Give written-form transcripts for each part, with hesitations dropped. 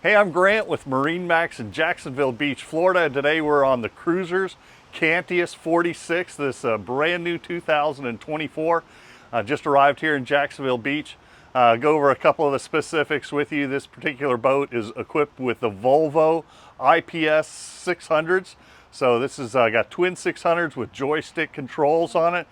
Hey, I'm Grant with MarineMax in Jacksonville Beach, Florida. Today we're on the Cruisers Cantius 46, this brand new 2024. Just arrived here in Jacksonville Beach. Go over a couple of the specifics with you. This particular boat is equipped with the Volvo IPS 600s. So this is got twin 600s with joystick controls on it.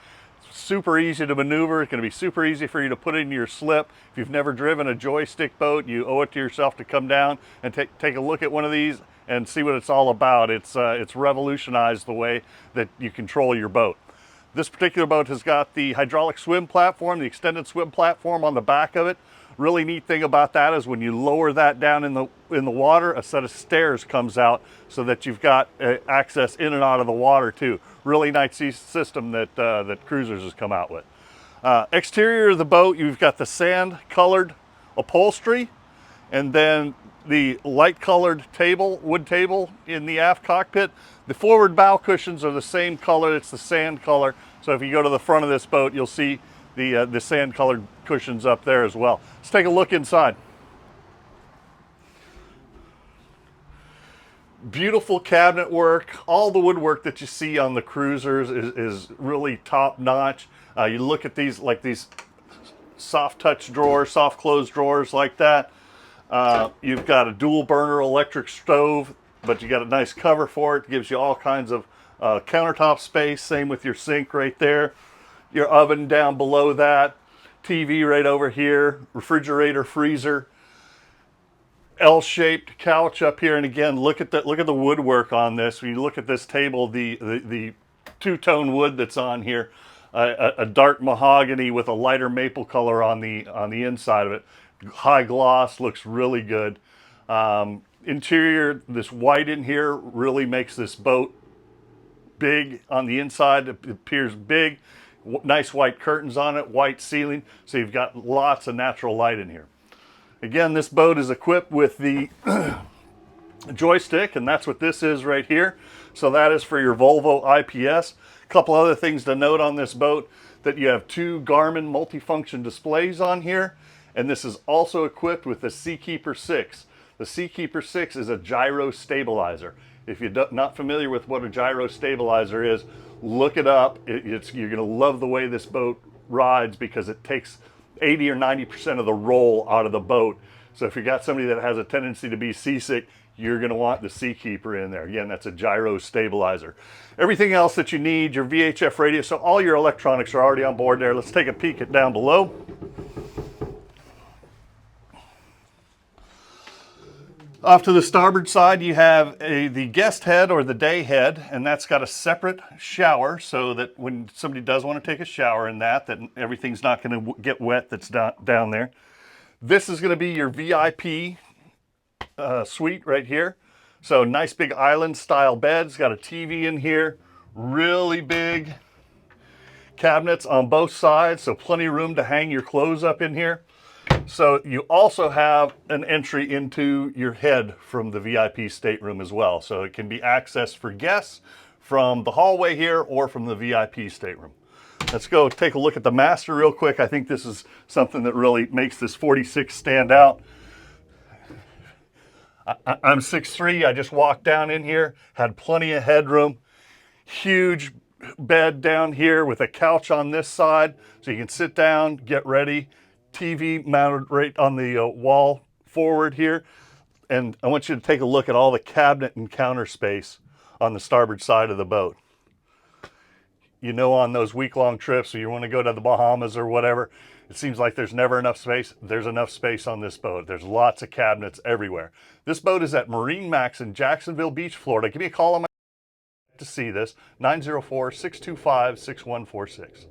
Super easy to maneuver. It's going to be super easy for you to put in your slip. If you've never driven a joystick boat, you owe it to yourself to come down and take a look at one of these and see what it's all about. It's revolutionized the way that you control your boat. This particular boat has got the hydraulic swim platform, the extended swim platform on the back of it. Really neat thing about that is when you lower that down in the water, a set of stairs comes out so that you've got access in and out of the water too. Really nice system that Cruisers has come out with. Exterior of the boat, you've got the sand colored upholstery and then the light colored wood table in the aft cockpit. The forward bow cushions are the same color, it's the sand color. So if you go to the front of this boat, you'll see the sand colored cushions up there as well. Let's take a look inside. Beautiful cabinet work. All the woodwork that you see on the Cruisers is really top notch. You look at these like these soft touch drawers, soft close drawers like that. You've got a dual burner electric stove, but you got a nice cover for it. It gives you all kinds of countertop space. Same with your sink right there. Your oven down below that. TV right over here. Refrigerator, freezer. L-shaped couch up here, and again, look at the woodwork on this. When you look at this table, the two-tone wood that's on here, a dark mahogany with a lighter maple color on the inside of it. High gloss, looks really good. Interior, this white in here really makes this boat big on the inside. It appears big. Nice white curtains on it, white ceiling, so you've got lots of natural light in here. Again, this boat is equipped with the joystick, and that's what this is right here. So that is for your Volvo IPS. A couple other things to note on this boat, that you have two Garmin multifunction displays on here, and this is also equipped with the Seakeeper 6. The Seakeeper 6 is a gyro stabilizer. If you're not familiar with what a gyro stabilizer is, look it up. You're going to love the way this boat rides because it takes 80 or 90% of the roll out of the boat. So if you got somebody that has a tendency to be seasick, you're going to want the Seakeeper in there. Again, that's a gyro stabilizer. Everything else that you need, your VHF radio, so all your electronics are already on board there. Let's take a peek at down below. Off to the starboard side, you have the guest head or the day head, and that's got a separate shower so that when somebody does want to take a shower in that everything's not going to get wet that's down there. This is going to be your VIP suite right here. So nice big island style bed. It's got a TV in here, really big cabinets on both sides, so plenty of room to hang your clothes up in here. So you also have an entry into your head from the VIP stateroom as well. So it can be accessed for guests from the hallway here or from the VIP stateroom. Let's go take a look at the master real quick. I think this is something that really makes this 46 stand out. I'm 6'3". I just walked down in here, had plenty of headroom. Huge bed down here with a couch on this side. So you can sit down, get ready. TV mounted right on the wall forward here. And I want you to take a look at all the cabinet and counter space on the starboard side of the boat. You know, on those week-long trips, or you want to go to the Bahamas or whatever, it seems like there's never enough space. There's enough space on this boat. There's lots of cabinets everywhere. This boat is at MarineMax in Jacksonville Beach, Florida. Give me a call on my to see this, 904-625-6146.